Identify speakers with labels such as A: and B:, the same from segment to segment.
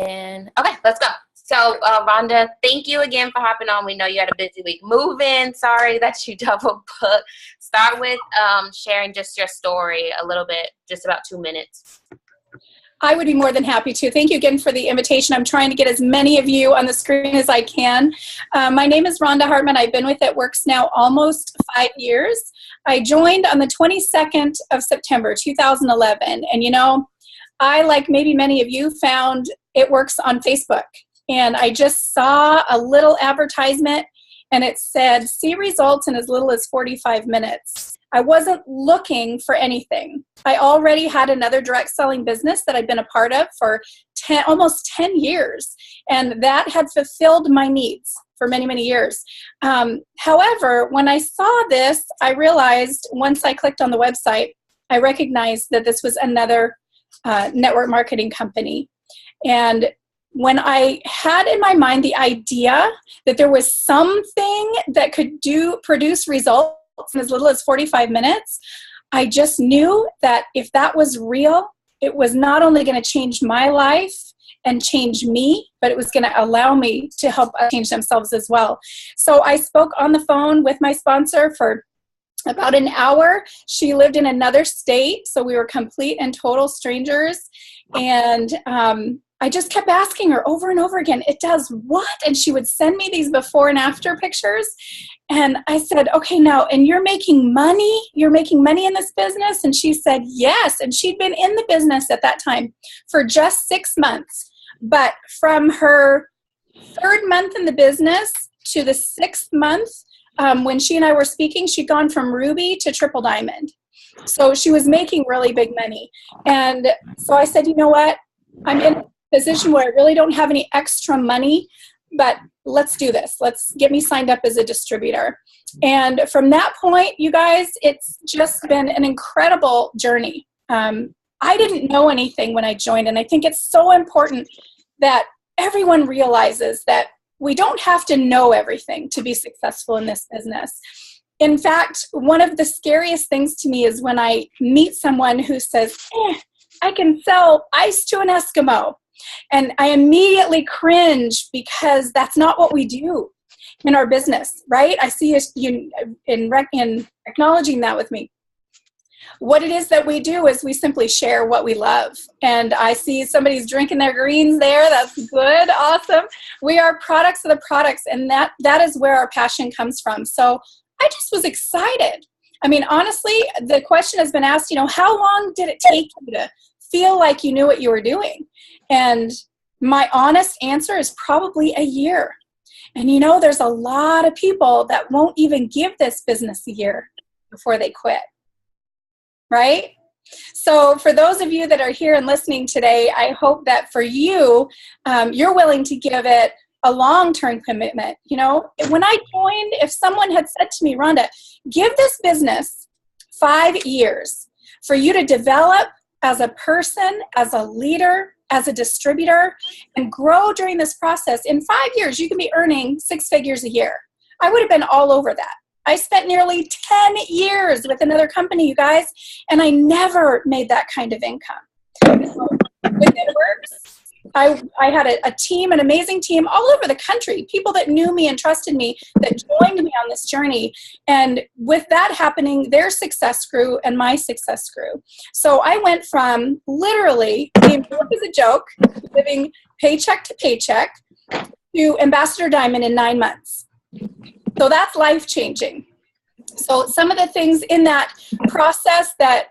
A: And okay, let's go. So, Rhonda, thank you again for hopping on. We know you had a busy week moving. Sorry that you double booked. Start with sharing just your story a little bit, just about 2 minutes.
B: I would be more than happy to. Thank you again for the invitation. I'm trying to get as many of you on the screen as I can. My name is Rhonda Hartman. I've been with It Works now almost 5 years. I joined on the 22nd of September, 2011. And you know, I, like maybe many of you, found It Works on Facebook. And I just saw a little advertisement and it said, see results in as little as 45 minutes. I wasn't looking for anything. I already had another direct selling business that I'd been a part of for almost 10 years. And that had fulfilled my needs for many, many years. However, when I saw this, I realized once I clicked on the website, I recognized that this was another network marketing company. And when I had in my mind the idea that there was something that could produce results in as little as 45 minutes, I just knew that if that was real, it was not only going to change my life and change me, but it was going to allow me to help change themselves as well. So I spoke on the phone with my sponsor for about an hour. She lived in another state, so we were complete and total strangers. And I just kept asking her over and over again, it does what? And she would send me these before and after pictures. And I said, okay, now, and you're making money? You're making money in this business? And she said, yes. And she'd been in the business at that time for just 6 months. But from her 3rd month in the business to the 6th month, when she and I were speaking, she'd gone from ruby to triple diamond. So she was making really big money. And so I said, you know what? I'm in a position where I really don't have any extra money, but let's do this. Let's get me signed up as a distributor. And from that point, you guys, it's just been an incredible journey. I didn't know anything when I joined, and I think it's so important that everyone realizes that we don't have to know everything to be successful in this business. In fact, one of the scariest things to me is when I meet someone who says, I can sell ice to an Eskimo. And I immediately cringe because that's not what we do in our business, right? I see you in acknowledging that with me. What it is that we do is we simply share what we love. And I see somebody's drinking their greens there. That's good. Awesome. We are products of the products. And that is where our passion comes from. So I just was excited. I mean, honestly, the question has been asked, how long did it take you to feel like you knew what you were doing? And my honest answer is probably a year. And there's a lot of people that won't even give this business a year before they quit, right? So for those of you that are here and listening today, I hope that for you, you're willing to give it a long-term commitment. When I joined, if someone had said to me, Rhonda, give this business 5 years for you to develop as a person, as a leader, as a distributor, and grow during this process, in 5 years, you can be earning 6 figures a year. I would have been all over that. I spent nearly 10 years with another company, you guys, and I never made that kind of income. So, with It Works, I had a team, an amazing team all over the country, people that knew me and trusted me, that joined me on this journey. And with that happening, their success grew and my success grew. So I went from literally being broke as a joke, living paycheck to paycheck, to Ambassador Diamond in 9 months. So that's life-changing. So some of the things in that process that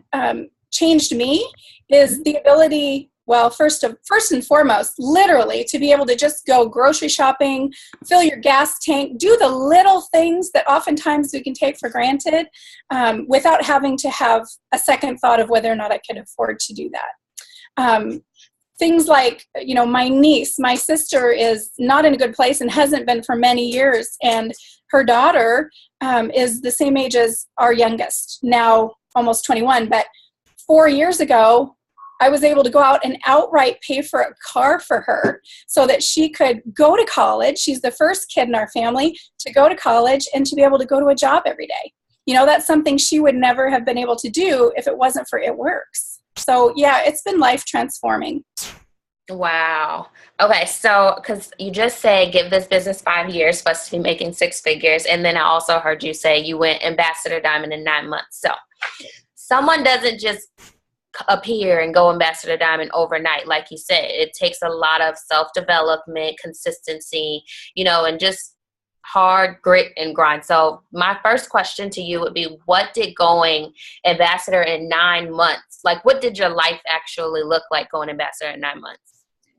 B: changed me is the ability, well, first and foremost, literally to be able to just go grocery shopping, fill your gas tank, do the little things that oftentimes we can take for granted without having to have a second thought of whether or not I could afford to do that. Things like, my sister is not in a good place and hasn't been for many years. And her daughter is the same age as our youngest, now almost 21. But 4 years ago, I was able to go out and outright pay for a car for her so that she could go to college. She's the first kid in our family to go to college and to be able to go to a job every day. That's something she would never have been able to do if it wasn't for It Works. So yeah, it's been life transforming.
A: Wow. Okay, so because you just say give this business 5 years, supposed to be making six figures, and then I also heard you say you went Ambassador Diamond in 9 months. So someone doesn't just appear and go Ambassador Diamond overnight. Like you said, it takes a lot of self-development, consistency, and just hard grit and grind. So my first question to you would be, what did going Ambassador in 9 months, like what did your life actually look like going Ambassador in 9 months?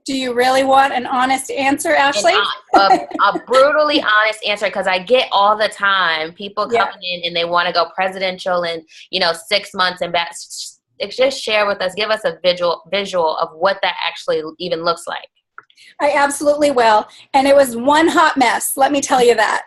B: Do you really want an honest answer, Ashley?
A: A brutally honest answer, because I get all the time people coming in and they want to go presidential in 6 months, and just share with us, give us a visual of what that actually even looks like.
B: I absolutely will. And it was one hot mess, let me tell you that.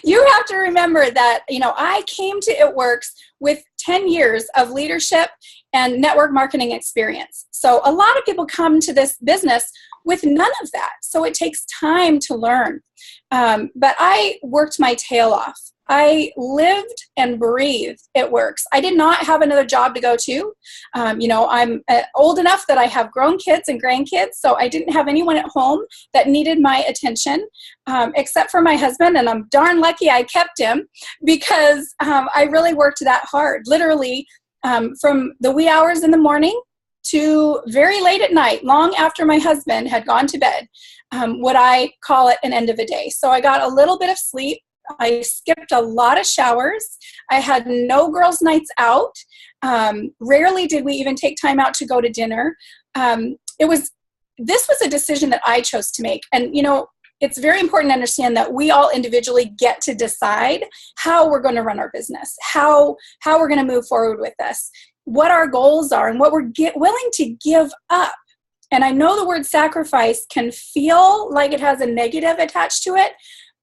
B: You have to remember that, I came to It Works with 10 years of leadership and network marketing experience. So a lot of people come to this business with none of that. So it takes time to learn. But I worked my tail off. I lived and breathed It Works. I did not have another job to go to. I'm old enough that I have grown kids and grandkids, so I didn't have anyone at home that needed my attention, except for my husband, and I'm darn lucky I kept him because I really worked that hard. Literally, from the wee hours in the morning to very late at night, long after my husband had gone to bed, would I call it an end of a day. So I got a little bit of sleep. I skipped a lot of showers. I had no girls' nights out. Rarely did we even take time out to go to dinner. This was a decision that I chose to make. And, it's very important to understand that we all individually get to decide how we're going to run our business, how we're going to move forward with this, what our goals are, and what we're willing to give up. And I know the word sacrifice can feel like it has a negative attached to it,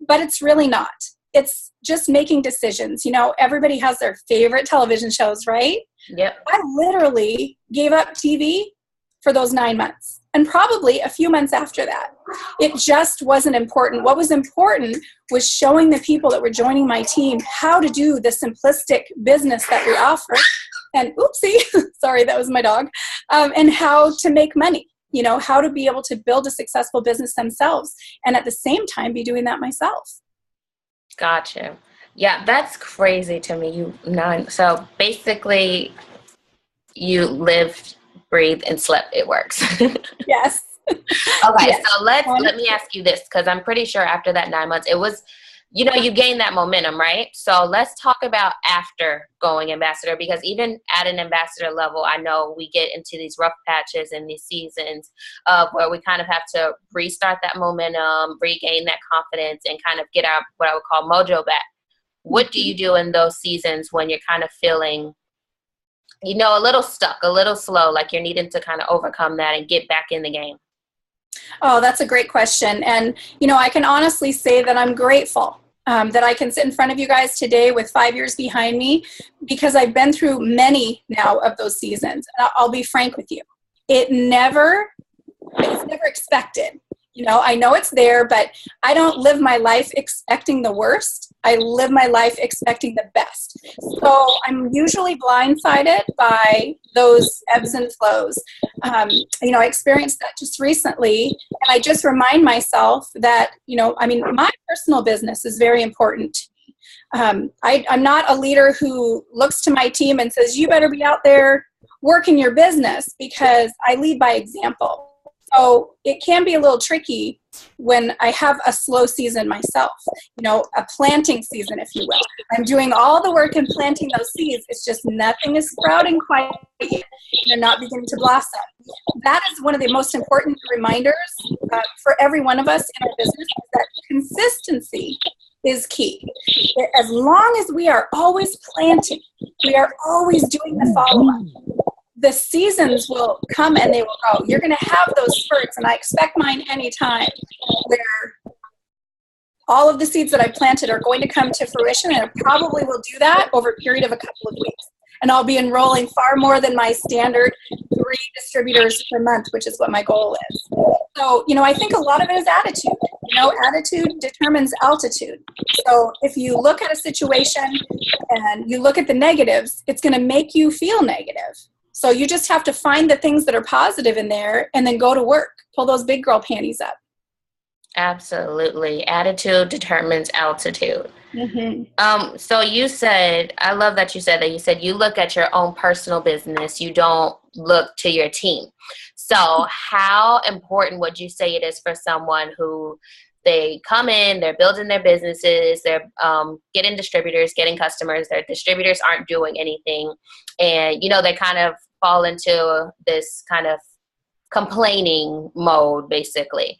B: but it's really not. It's just making decisions. Everybody has their favorite television shows, right?
A: Yep.
B: I literally gave up TV for those 9 months, and probably a few months after that. It just wasn't important. What was important was showing the people that were joining my team how to do the simplistic business that we offer. And oopsie, sorry, that was my dog. And how to make money. How to be able to build a successful business themselves, and at the same time be doing that myself.
A: Gotcha. Yeah, that's crazy to me. So basically, you lived, breathed, and slept It Works.
B: Yes.
A: Okay, yes. So let me ask you this, because I'm pretty sure after that 9 months, it was, you gained that momentum, right? So let's talk about after going Ambassador, because even at an Ambassador level, I know we get into these rough patches and these seasons where we kind of have to restart that momentum, regain that confidence, and kind of get our, what I would call, mojo back. What do you do in those seasons when you're kind of feeling, a little stuck, a little slow, like you're needing to kind of overcome that and get back in the game?
B: Oh, that's a great question. And, I can honestly say that I'm grateful that I can sit in front of you guys today with 5 years behind me, because I've been through many now of those seasons. And I'll be frank with you. It's never expected. I know it's there, but I don't live my life expecting the worst. I live my life expecting the best. So I'm usually blindsided by those ebbs and flows. I experienced that just recently, and I just remind myself that, my personal business is very important to me. I'm not a leader who looks to my team and says, you better be out there working your business, because I lead by example. So it can be a little tricky when I have a slow season myself, a planting season, if you will. I'm doing all the work in planting those seeds. It's just nothing is sprouting quite yet. They're not beginning to blossom. That is one of the most important reminders for every one of us in our business, is that consistency is key. As long as we are always planting, we are always doing the follow-up, the seasons will come and they will go. You're going to have those spurts, and I expect mine anytime, where all of the seeds that I planted are going to come to fruition, and it probably will do that over a period of a couple of weeks. And I'll be enrolling far more than my standard 3 distributors per month, which is what my goal is. So, I think a lot of it is attitude. Attitude determines altitude. So if you look at a situation and you look at the negatives, it's going to make you feel negative. So you just have to find the things that are positive in there and then go to work. Pull those big girl panties up.
A: Absolutely. Attitude determines altitude.
B: Mm-hmm.
A: So you said, I love that you said you look at your own personal business, you don't look to your team. So how important would you say it is for someone who they come in, they're building their businesses, they're getting distributors, getting customers, their distributors aren't doing anything, and they kind of fall into this kind of complaining mode, basically.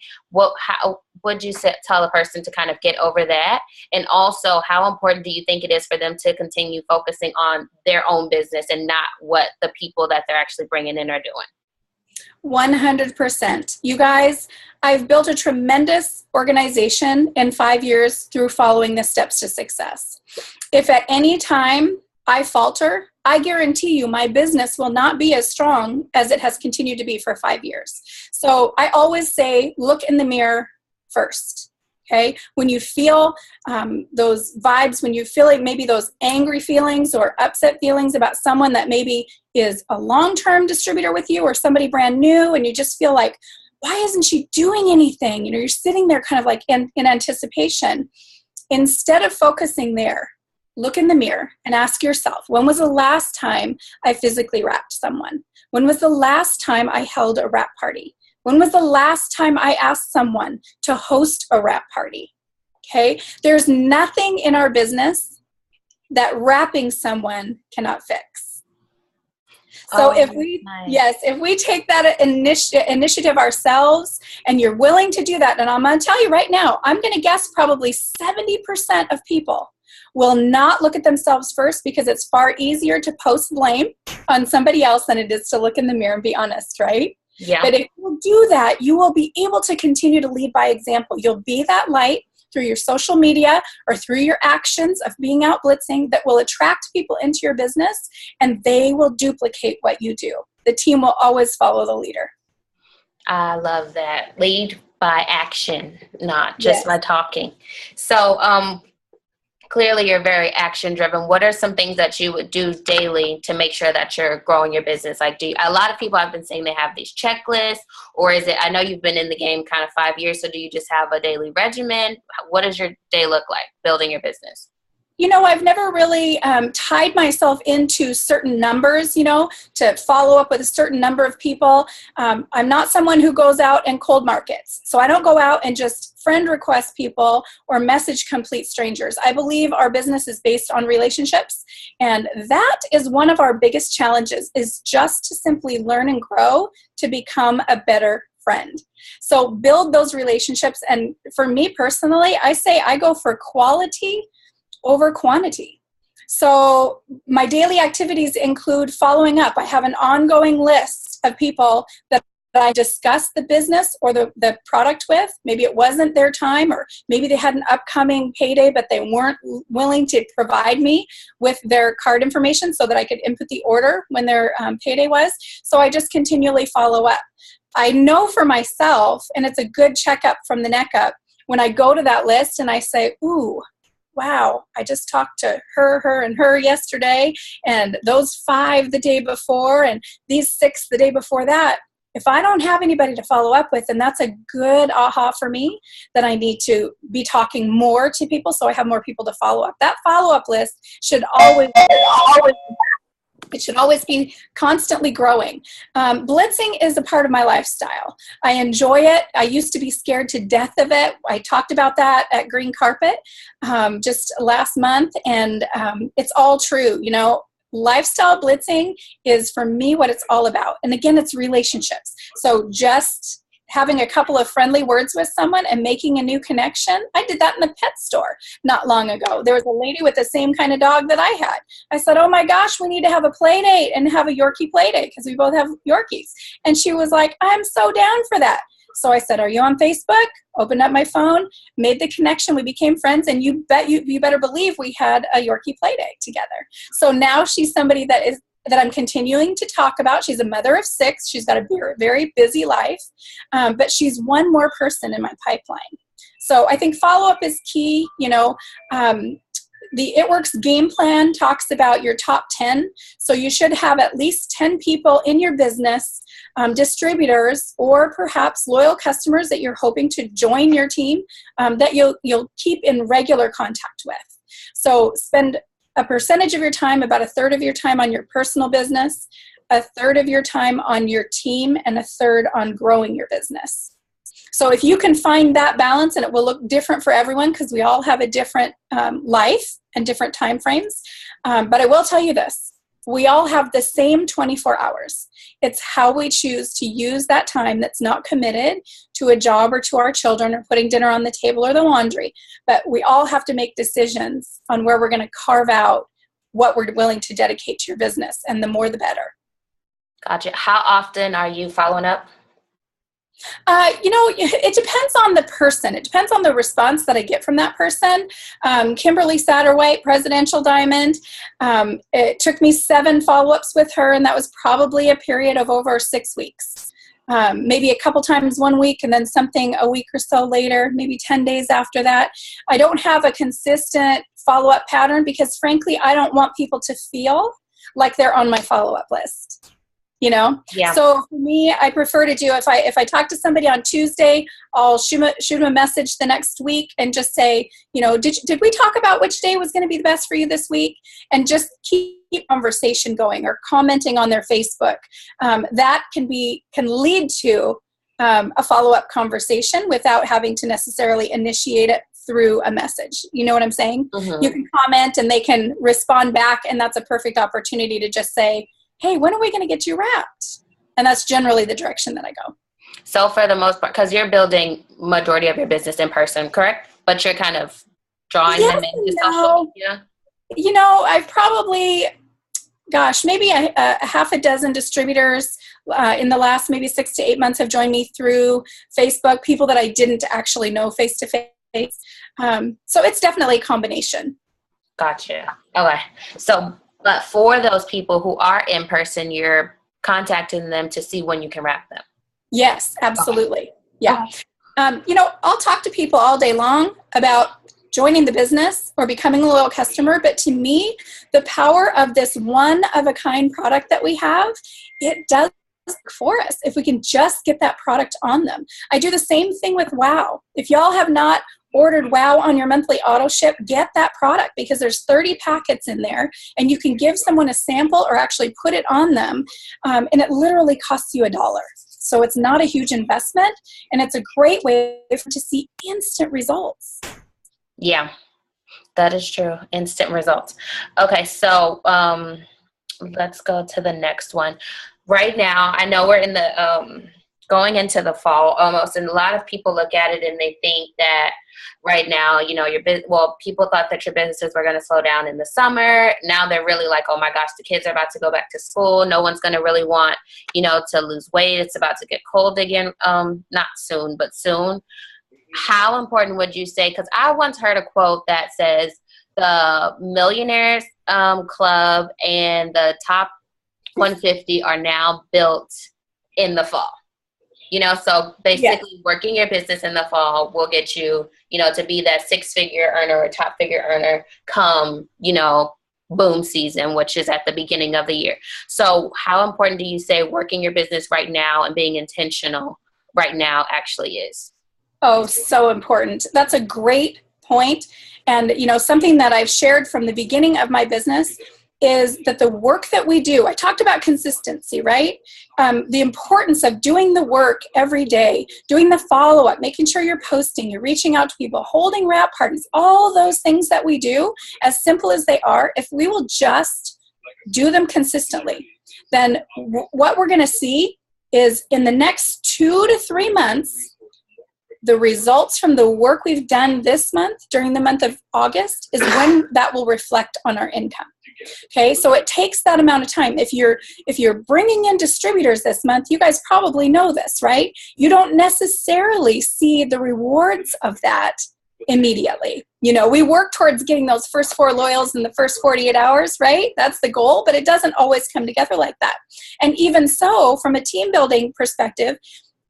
A: How would you tell a person to kind of get over that? And also, how important do you think it is for them to continue focusing on their own business and not what the people that they're actually bringing in are doing?
B: 100%. You guys, I've built a tremendous organization in 5 years through following the steps to success. If at any time I falter, I guarantee you my business will not be as strong as it has continued to be for 5 years. So I always say, look in the mirror first. Okay, when you feel those vibes, when you feel like maybe those angry feelings or upset feelings about someone that maybe is a long-term distributor with you or somebody brand new, and you just feel like, why isn't she doing anything? You're sitting there kind of like in anticipation. Instead of focusing there, look in the mirror and ask yourself, when was the last time I physically wrapped someone? When was the last time I held a wrap party? When was the last time I asked someone to host a wrap party? Okay, there's nothing in our business that wrapping someone cannot fix. So if we take that initiative ourselves, and you're willing to do that, and I'm going to tell you right now, I'm going to guess probably 70% of people will not look at themselves first, because it's far easier to post blame on somebody else than it is to look in the mirror and be honest, right?
A: Yeah.
B: But if you do that, you will be able to continue to lead by example. You'll be that light through your social media or through your actions of being out blitzing that will attract people into your business, and they will duplicate what you do. The team will always follow the leader.
A: I love that. Lead by action, not just by talking. So, clearly you're very action driven. What are some things that you would do daily to make sure that you're growing your business? Like, a lot of people have been saying they have these checklists, or is it, I know you've been in the game kind of 5 years, so do you just have a daily regimen? What does your day look like building your business?
B: I've never really tied myself into certain numbers, to follow up with a certain number of people. I'm not someone who goes out and cold markets. So I don't go out and just friend request people or message complete strangers. I believe our business is based on relationships. And that is one of our biggest challenges, is just to simply learn and grow to become a better friend. So build those relationships. And for me personally, I say I go for quality over quantity. So my daily activities include following up. I have an ongoing list of people that I discuss the business or the product with. Maybe it wasn't their time, or maybe they had an upcoming payday, but they weren't willing to provide me with their card information so that I could input the order when their payday was. So I just continually follow up. I know for myself, and it's a good checkup from the neck up, when I go to that list and I say, ooh, wow, I just talked to her, and her yesterday, and those 5 the day before, and these 6 the day before that. If I don't have anybody to follow up with, then that's a good aha for me that I need to be talking more to people so I have more people to follow up. That follow-up list should always be constantly growing. Blitzing is a part of my lifestyle. I enjoy it. I used to be scared to death of it. I talked about that at Green Carpet just last month, and it's all true. Lifestyle blitzing is, for me, what it's all about. And again, it's relationships. So just having a couple of friendly words with someone and making a new connection. I did that in the pet store not long ago. There was a lady with the same kind of dog that I had. I said, oh my gosh, we need to have a play date and have a Yorkie play date because we both have Yorkies. And she was like, I'm so down for that. So I said, are you on Facebook? Opened up my phone, made the connection. We became friends, and you better believe we had a Yorkie play date together. So now she's somebody that I'm continuing to talk about. She's a mother of 6. She's got a very, very busy life, but she's one more person in my pipeline. So I think follow-up is key. The It Works game plan talks about your top 10. So you should have at least 10 people in your business, distributors, or perhaps loyal customers that you're hoping to join your team, that you'll keep in regular contact with. So spend a percentage of your time, about a third of your time on your personal business, a third of your time on your team, and a third on growing your business. So if you can find that balance, and it will look different for everyone because we all have a different life and different time frames. But I will tell you this, we all have the same 24 hours. It's how we choose to use that time that's not committed to a job or to our children or putting dinner on the table or the laundry. But we all have to make decisions on where we're going to carve out what we're willing to dedicate to your business. And the more, the better.
A: Gotcha. How often are you following up?
B: It depends on the person. It depends on the response that I get from that person. Kimberly Satterwhite, Presidential Diamond, it took me 7 follow-ups with her, and that was probably a period of over 6 weeks. Maybe a couple times 1 week, and then something a week or so later, maybe 10 days after that. I don't have a consistent follow-up pattern because, frankly, I don't want people to feel like they're on my follow-up list.
A: Yeah.
B: So for me, I prefer to do, if I talk to somebody on Tuesday, I'll shoot them a message the next week and just say, did we talk about which day was going to be the best for you this week? And just keep conversation going, or commenting on their Facebook. That can lead to a follow-up conversation without having to necessarily initiate it through a message. You know what I'm saying? Mm-hmm. You can comment and they can respond back, and that's a perfect opportunity to just say, hey, when are we going to get you wrapped? And that's generally the direction that I go.
A: So for the most part, because you're building majority of your business in person, correct? But you're kind of drawing them into social media?
B: I've probably, maybe a half a dozen distributors in the last maybe 6 to 8 months have joined me through Facebook, people that I didn't actually know face-to-face. So it's definitely a combination.
A: Gotcha. Okay. So, but for those people who are in person, you're contacting them to see when you can wrap them.
B: Yes, absolutely. Okay. Yeah. I'll talk to people all day long about joining the business or becoming a loyal customer. But to me, the power of this one-of-a-kind product that we have, it does for us if we can just get that product on them. I do the same thing with WOW. If y'all have not ordered WOW on your monthly auto ship, get that product, because there's 30 packets in there, and you can give someone a sample or actually put it on them, and it literally costs you $1. So it's not a huge investment, and it's a great way to see instant results.
A: Yeah, that is true. Instant results. Okay, so let's go to the next one. Right now, I know we're in the going into the fall almost, and a lot of people look at it and they think that right now, people thought that your businesses were going to slow down in the summer. Now they're really like, oh my gosh, the kids are about to go back to school. No one's going to really want, to lose weight. It's about to get cold again. Not soon, but soon. How important would you say? Because I once heard a quote that says the Millionaires Club and the top 150 are now built in the fall. So basically working your business in the fall will get you, to be that 6-figure earner or top figure earner come, boom season, which is at the beginning of the year. So how important do you say working your business right now and being intentional right now actually is?
B: Oh, so important. That's a great point. And, something that I've shared from the beginning of my business is that the work that we do, I talked about consistency, right? The importance of doing the work every day, doing the follow-up, making sure you're posting, you're reaching out to people, holding wrap parties, all those things that we do, as simple as they are, if we will just do them consistently, then what we're going to see is in the next 2 to 3 months, the results from the work we've done this month during the month of August is when that will reflect on our income. Okay, so it takes that amount of time. If you're bringing in distributors this month, you guys probably know this, right? You don't necessarily see the rewards of that immediately. We work towards getting those first 4 loyals in the first 48 hours, right? That's the goal, but it doesn't always come together like that. And even so, from a team building perspective,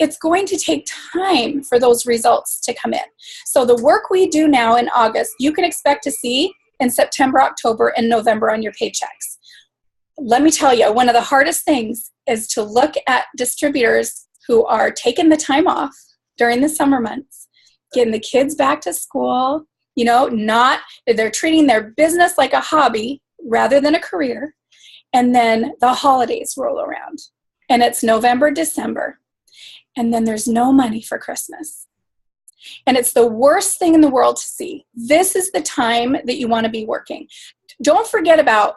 B: it's going to take time for those results to come in. So the work we do now in August, you can expect to see in September, October, and November on your paychecks. Let me tell you, one of the hardest things is to look at distributors who are taking the time off during the summer months, getting the kids back to school, they're treating their business like a hobby rather than a career. And then the holidays roll around and it's November, December, and then there's no money for Christmas. And it's the worst thing in the world to see. This is the time that you want to be working. Don't forget about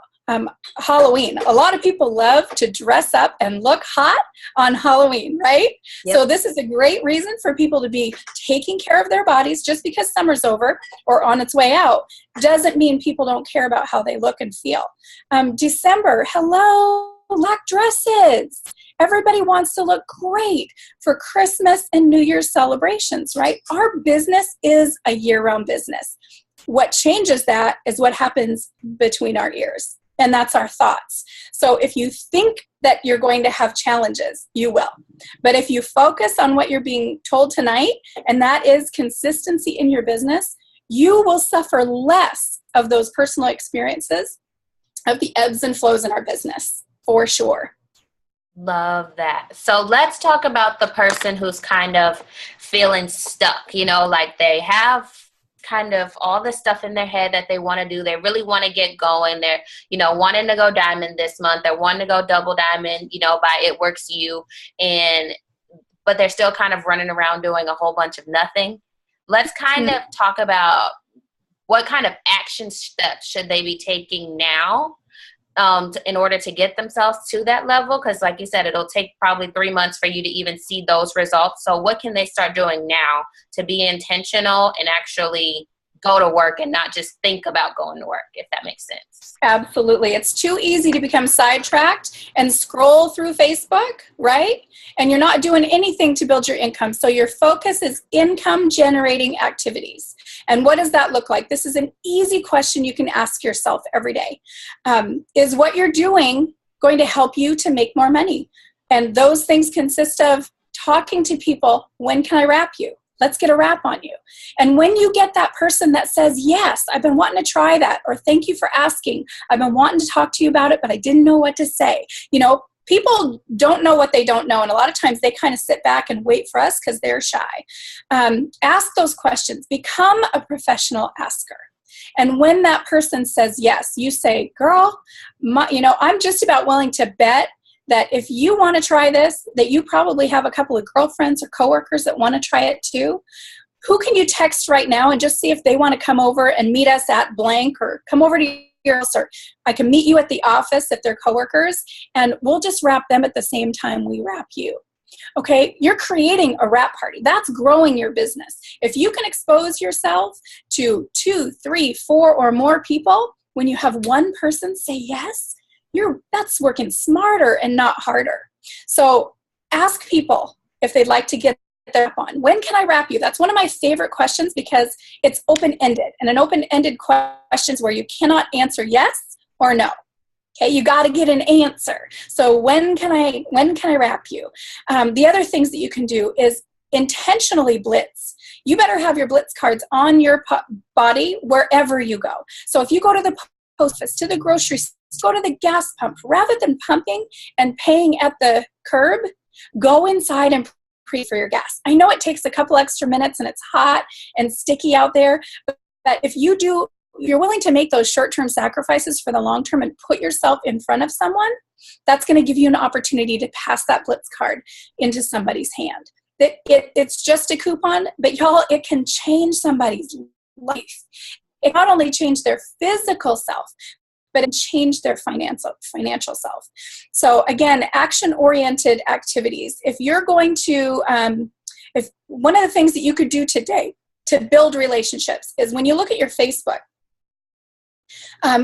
B: Halloween. A lot of people love to dress up and look hot on Halloween, right? Yep. So this is a great reason for people to be taking care of their bodies. Just because summer's over or on its way out doesn't mean people don't care about how they look and feel. December, hello, black dresses. Everybody wants to look great for Christmas and New Year's celebrations, right? Our business is a year-round business. What changes that is what happens between our ears. And that's our thoughts. So if you think that you're going to have challenges, you will. But if you focus on what you're being told tonight, and that is consistency in your business, you will suffer less of those personal experiences of the ebbs and flows in our business, for sure.
A: Love that. So let's talk about the person who's kind of feeling stuck, like they have kind of all the stuff in their head that they want to do. They really want to get going. They're, wanting to go diamond this month. They're wanting to go double diamond, by It Works You. But they're still kind of running around doing a whole bunch of nothing. Let's kind of talk about what kind of action steps should they be taking now in order to get themselves to that level. Because like you said, it'll take probably 3 months for you to even see those results. So what can they start doing now to be intentional and actually go to work and not just think about going to work, if that makes sense?
B: Absolutely. It's too easy to become sidetracked and scroll through Facebook, right? And you're not doing anything to build your income. So your focus is income generating activities. And what does that look like? This is an easy question you can ask yourself every day. Is what you're doing going to help you to make more money? And those things consist of talking to people. When can I wrap you? Let's get a wrap on you. And when you get that person that says, yes, I've been wanting to try that, or thank you for asking, I've been wanting to talk to you about it, but I didn't know what to say. People don't know what they don't know. And a lot of times they kind of sit back and wait for us because they're shy. Ask those questions. Become a professional asker. And when that person says yes, you say, girl, I'm just about willing to bet that if you want to try this, that you probably have a couple of girlfriends or coworkers that want to try it too. Who can you text right now and just see if they want to come over and meet us at blank, or come over to your house, or I can meet you at the office if they're coworkers, and we'll just wrap them at the same time we wrap you. Okay, you're creating a wrap party. That's growing your business. If you can expose yourself to 2, 3, 4 or more people, when you have one person say yes, that's working smarter and not harder. So ask people if they'd like to get their wrap on. When can I wrap you? That's one of my favorite questions because it's open-ended. And an open-ended question is where you cannot answer yes or no. Okay, you got to get an answer. So when can I wrap you? The other things that you can do is intentionally blitz. You better have your blitz cards on your body wherever you go. So if you go to the post office, to the grocery store, go to the gas pump, rather than pumping and paying at the curb, go inside and pre for your gas. I know it takes a couple extra minutes and it's hot and sticky out there, but if you're willing to make those short-term sacrifices for the long-term and put yourself in front of someone, that's going to give you an opportunity to pass that blitz card into somebody's hand. It's just a coupon, but y'all, it can change somebody's life. It not only change their physical self, but it change their financial self. So again, action-oriented activities. If you're going to, if one of the things that you could do today to build relationships is when you look at your Facebook,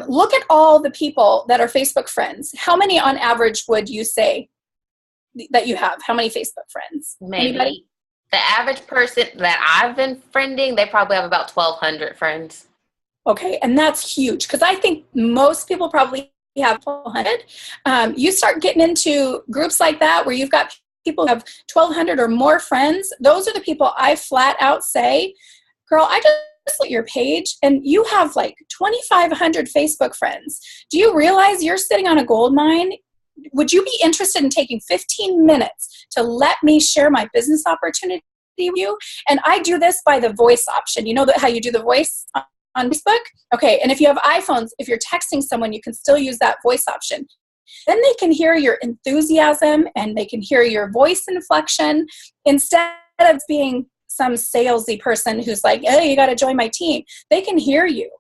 B: look at all the people that are Facebook friends. How many on average would you say that you have? How many Facebook friends?
A: Maybe.
B: Anybody?
A: The average person that I've been friending, they probably have about 1,200 friends.
B: Okay, and that's huge because I think most people probably have 1,200. You start getting into groups like that where you've got people who have 1,200 or more friends. Those are the people I flat out say, girl, I look at your page and you have like 2,500 Facebook friends. Do you realize you're sitting on a gold mine? Would you be interested in taking 15 minutes to let me share my business opportunity with you? And I do this by the voice option. You know how you do the voice on Facebook? Okay, and if you have iPhones, if you're texting someone, you can still use that voice option. Then they can hear your enthusiasm and they can hear your voice inflection instead of being some salesy person who's like, hey, you got to join my team. They can hear you.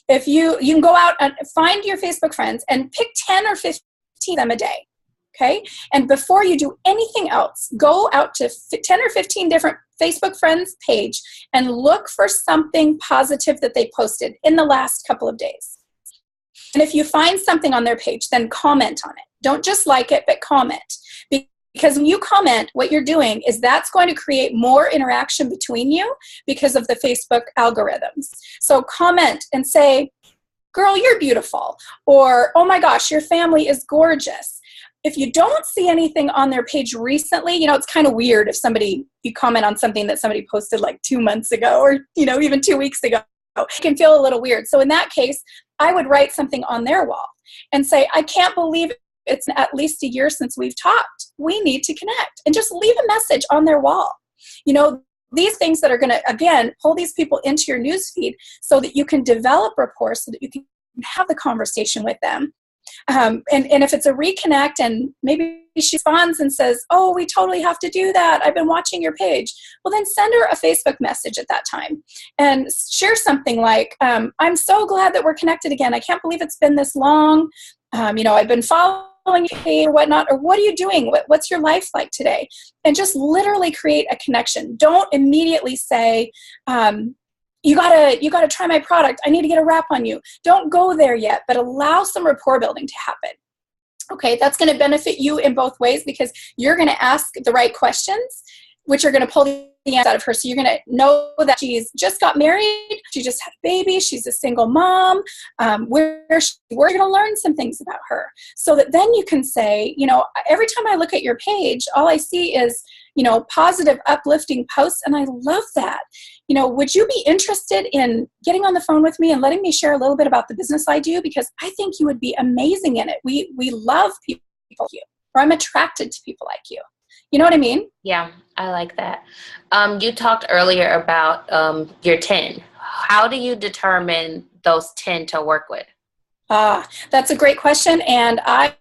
B: If you can go out and find your Facebook friends and pick 10 or 15 of them a day. Okay. And before you do anything else, go out to 10 or 15 different Facebook friends page and look for something positive that they posted in the last couple of days. And if you find something on their page, then comment on it. Don't just like it, but comment. Because when you comment, what you're doing is that's going to create more interaction between you because of the Facebook algorithms. So comment and say, girl, you're beautiful. Or, oh my gosh, your family is gorgeous. If you don't see anything on their page recently, you know, it's kind of weird if you comment on something that somebody posted like 2 months ago or, you know, even 2 weeks ago. It can feel a little weird. So in that case, I would write something on their wall and say, I can't believe it's at least a year since we've talked. We need to connect. And just leave a message on their wall. You know, these things that are going to, again, pull these people into your newsfeed so that you can develop rapport, so that you can have the conversation with them. And if it's a reconnect and maybe she responds and says, oh, we totally have to do that. I've been watching your page. Well, then send her a Facebook message at that time and share something like, I'm so glad that we're connected again. I can't believe it's been this long. You know, I've been following you or whatnot, or what are you doing? What's your life like today? And just literally create a connection. Don't immediately say, you gotta try my product. I need to get a wrap on you. Don't go there yet, but allow some rapport building to happen. Okay, that's going to benefit you in both ways because you're going to ask the right questions, which are going to pull the answer out of her. So you're going to know that she's just got married, she just had a baby, she's a single mom, we're going to learn some things about her. So that then you can say, you know, every time I look at your page, all I see is, you know, positive, uplifting posts, and I love that. You know, would you be interested in getting on the phone with me and letting me share a little bit about the business I do? Because I think you would be amazing in it. We love people like you, or I'm attracted to people like you. You know what I mean?
A: Yeah, I like that. You talked earlier about your 10. How do you determine those 10 to work with?
B: That's a great question. And I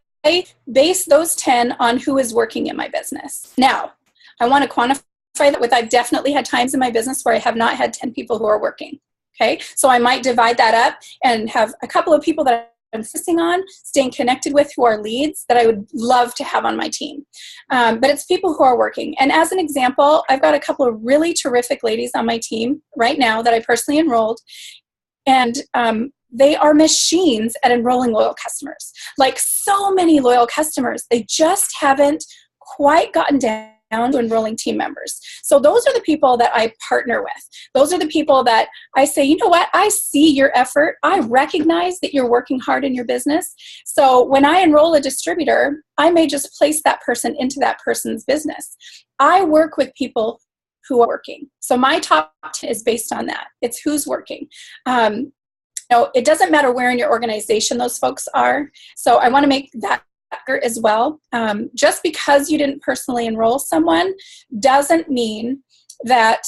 B: base those 10 on who is working in my business. Now, I want to quantify that with, I've definitely had times in my business where I have not had 10 people who are working. Okay. So I might divide that up and have a couple of people that I'm focusing on, staying connected with, who are leads that I would love to have on my team. But it's people who are working. And as an example, I've got a couple of really terrific ladies on my team right now that I personally enrolled. And they are machines at enrolling loyal customers. Like so many loyal customers, they just haven't quite gotten down to enrolling team members. So those are the people that I partner with. Those are the people that I say, you know what, I see your effort. I recognize that you're working hard in your business. So when I enroll a distributor, I may just place that person into that person's business. I work with people who are working. So my top 10 is based on that. It's who's working. You know, it doesn't matter where in your organization those folks are. So I want to make that as well. Just because you didn't personally enroll someone doesn't mean that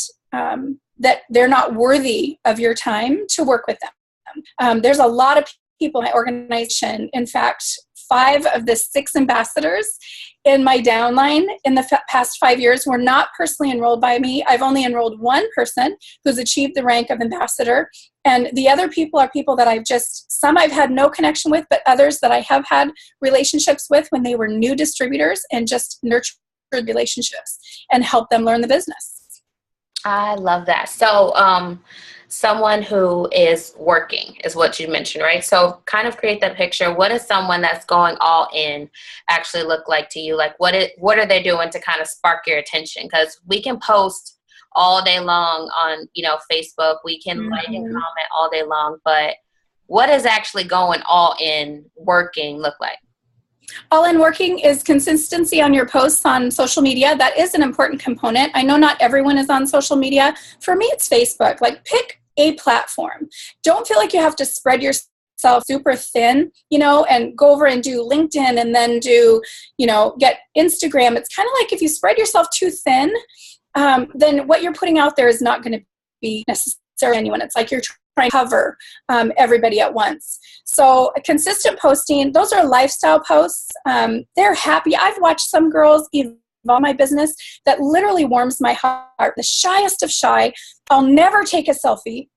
B: that they're not worthy of your time to work with them. There's a lot of people in my organization. In fact, 5 of the 6 ambassadors in my downline in the past 5 years were not personally enrolled by me. I've only enrolled 1 person who's achieved the rank of ambassador. And the other people are people that some I've had no connection with, but others that I have had relationships with when they were new distributors and just nurtured relationships and helped them learn the business.
A: I love that. So, someone who is working is what you mentioned, right? So kind of create that picture. What does someone that's going all in actually look like to you? Like what are they doing to kind of spark your attention? Because we can post all day long on, you know, Facebook. We can like and comment all day long, but what is actually going all in working look like?
B: All in working is consistency on your posts on social media. That is an important component. I know not everyone is on social media. For me, it's Facebook. Like, pick a platform. Don't feel like you have to spread yourself super thin, and go over and do LinkedIn and then do, get Instagram. It's kind of like if you spread yourself too thin, then what you're putting out there is not going to be necessarily anyone. It's like you're trying to cover everybody at once. So a consistent posting, those are lifestyle posts. They're happy. I've watched some girls evolve my business that literally warms my heart. The shyest of shy. I'll never take a selfie.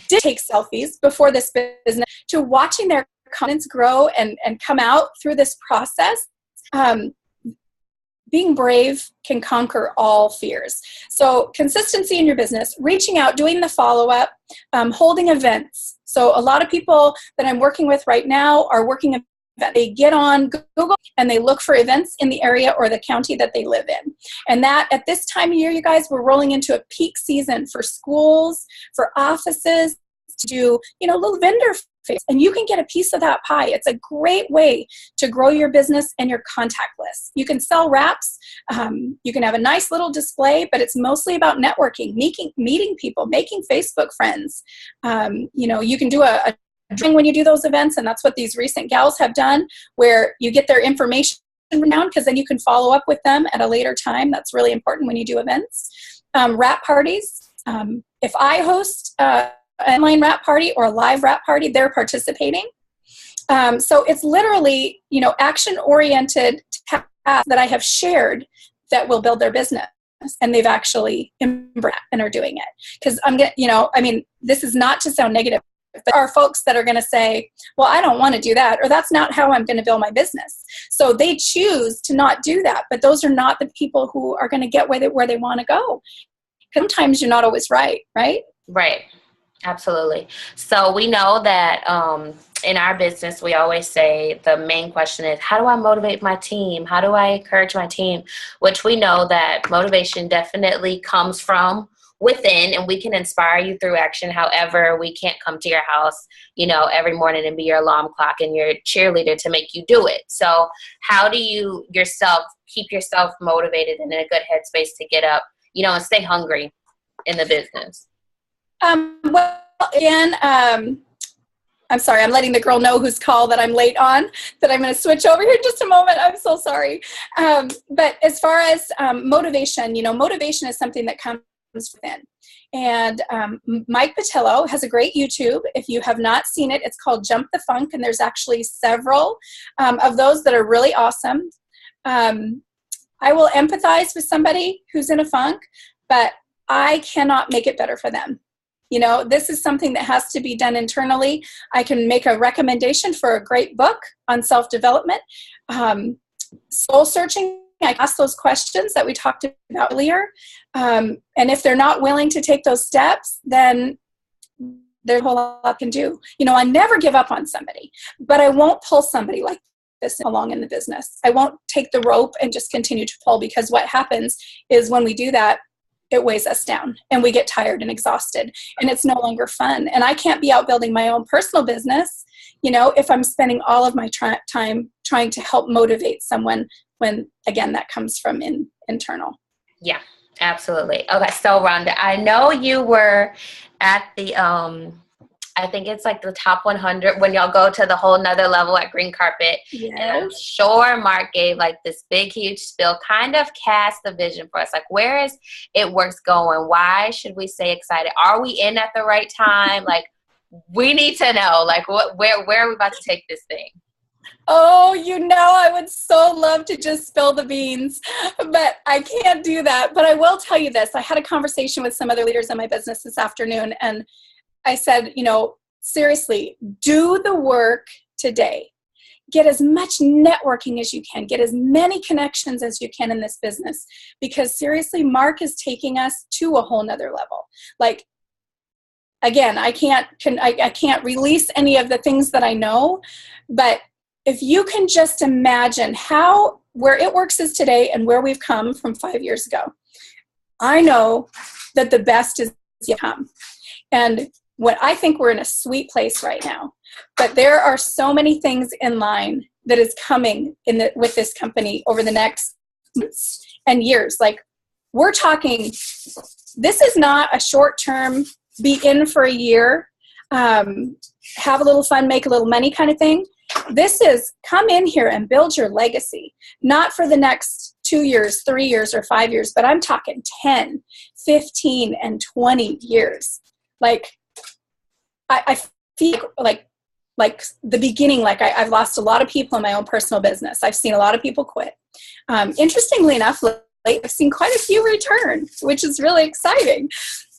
B: Did take selfies before this business, to watching their confidence grow and come out through this process. Being brave can conquer all fears. So consistency in your business, reaching out, doing the follow-up, holding events. So a lot of people that I'm working with right now are working events. They get on Google and they look for events in the area or the county that they live in. And that at this time of year, you guys, we're rolling into a peak season for schools, for offices, to do, little vendor face, and you can get a piece of that pie. It's a great way to grow your business and your contact list. You can sell wraps. You can have a nice little display, but it's mostly about networking, meeting people, making Facebook friends. You can do a drawing when you do those events, and that's what these recent gals have done, where you get their information down, because then you can follow up with them at a later time. That's really important when you do events. Wrap parties. If I host an online wrap party or a live wrap party, they're participating. So it's literally, action-oriented tasks that I have shared that will build their business, and they've actually embraced and are doing it. Because this is not to sound negative, but there are folks that are going to say, well, I don't want to do that, or that's not how I'm going to build my business. So they choose to not do that, but those are not the people who are going to get where they want to go. Sometimes you're not always right?
A: Right. Absolutely. So we know that in our business, we always say the main question is, how do I motivate my team? How do I encourage my team? Which we know that motivation definitely comes from within, and we can inspire you through action. However, we can't come to your house, every morning and be your alarm clock and your cheerleader to make you do it. So how do you keep yourself motivated and in a good headspace to get up, and stay hungry in the business?
B: Well, again, I'm sorry, I'm letting the girl know whose call that I'm late on, that I'm going to switch over here in just a moment. I'm so sorry. But as far as motivation, motivation is something that comes within. And Mike Patillo has a great YouTube. If you have not seen it, it's called Jump the Funk, and there's actually several of those that are really awesome. I will empathize with somebody who's in a funk, but I cannot make it better for them. This is something that has to be done internally. I can make a recommendation for a great book on self-development. Soul searching, I ask those questions that we talked about earlier. And if they're not willing to take those steps, then there's a whole lot I can do. I never give up on somebody, but I won't pull somebody like this along in the business. I won't take the rope and just continue to pull, because what happens is when we do that, it weighs us down and we get tired and exhausted, and it's no longer fun. And I can't be out building my own personal business, if I'm spending all of my time trying to help motivate someone, when, again, that comes from internal.
A: Yeah, absolutely. Okay. So Rhonda, I know you were at the, I think it's like the top 100 when y'all go to the whole nother level at Green Carpet.
B: Yes.
A: And I'm sure Mark gave like this big, huge spill, kind of cast the vision for us. Like, where is It Works going? Why should we stay excited? Are we in at the right time? Like, we need to know, like, where are we about to take this thing?
B: Oh, I would so love to just spill the beans, but I can't do that. But I will tell you this. I had a conversation with some other leaders in my business this afternoon, and I said, seriously, do the work today. Get as much networking as you can. Get as many connections as you can in this business, because seriously, Mark is taking us to a whole nother level. Like, again, I can't release any of the things that I know, but if you can just imagine where It Works is today and where we've come from 5 years ago, I know that the best is yet to come. And what I think we're in a sweet place right now, but there are so many things in line that is coming with this company over the next months and years. Like, we're talking, this is not a short-term, be in for a year, have a little fun, make a little money kind of thing. This is come in here and build your legacy, not for the next 2 years, 3 years, or 5 years, but I'm talking 10, 15, and 20 years. Like, I feel like the beginning, like I've lost a lot of people in my own personal business. I've seen a lot of people quit. Interestingly enough, I've seen quite a few return, which is really exciting.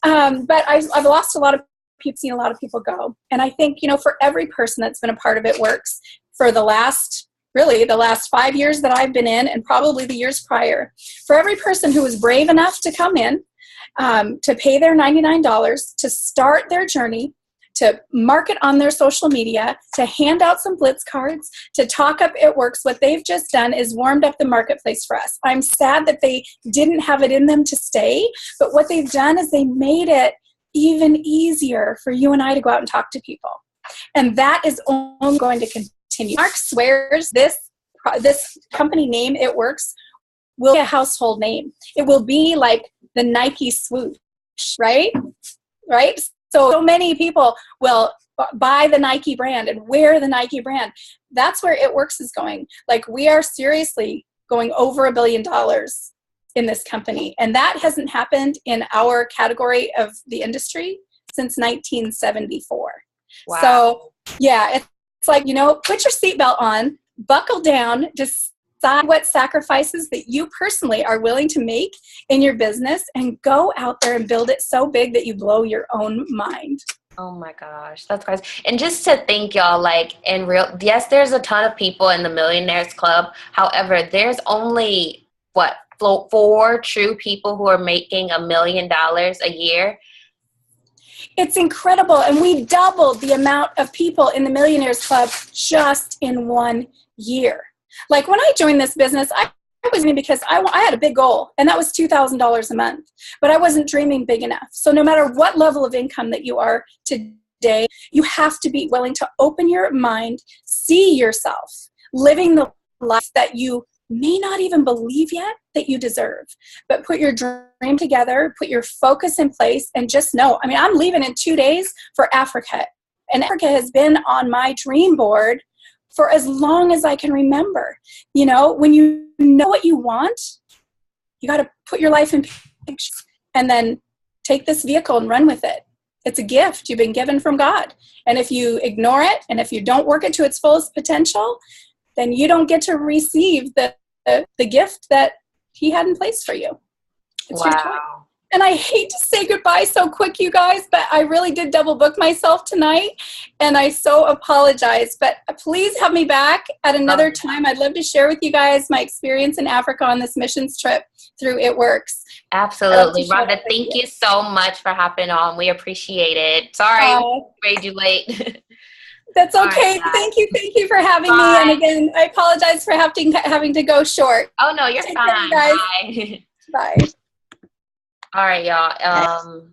B: But I've lost a lot of people, seen a lot of people go. And I think, for every person that's been a part of It Works for the last 5 years that I've been in, and probably the years prior, for every person who was brave enough to come in, to pay their $99, to start their journey, to market on their social media, to hand out some Blitz cards, to talk up It Works, what they've just done is warmed up the marketplace for us. I'm sad that they didn't have it in them to stay, but what they've done is they made it even easier for you and I to go out and talk to people. And that is only going to continue. Mark swears this company name, It Works, will be a household name. It will be like the Nike swoosh, right? Right? So many people will buy the Nike brand and wear the Nike brand. That's where It Works is going. Like, we are seriously going over $1 billion in this company. And that hasn't happened in our category of the industry since 1974. Wow. So yeah, it's like, put your seatbelt on, buckle down, decide what sacrifices that you personally are willing to make in your business, and go out there and build it so big that you blow your own mind.
A: Oh my gosh, that's crazy. And just to think, y'all, like, yes, there's a ton of people in the Millionaires Club. However, there's only, 4 true people who are making $1 million a year.
B: It's incredible. And we doubled the amount of people in the Millionaires Club just in 1 year. Like, when I joined this business, I was in because I had a big goal, and that was $2,000 a month, but I wasn't dreaming big enough. So no matter what level of income that you are today, you have to be willing to open your mind, see yourself living the life that you may not even believe yet that you deserve, but put your dream together, put your focus in place, and just know, I'm leaving in 2 days for Africa, and Africa has been on my dream board for as long as I can remember. When you know what you want, you got to put your life in pictures and then take this vehicle and run with it. It's a gift you've been given from God. And if you ignore it, and if you don't work it to its fullest potential, then you don't get to receive the gift that He had in place for you. It's your choice. And I hate to say goodbye so quick, you guys, but I really did double book myself tonight, and I so apologize. But please have me back at another time. I'd love to share with you guys my experience in Africa on this missions trip through It Works.
A: Absolutely. Rhonda, thank you so much for hopping on. We appreciate it. Sorry, we made you late.
B: That's okay. Thank you for having me. And again, I apologize for having to go short.
A: Oh, no, you're fine.
B: Bye. Bye.
A: All right, y'all.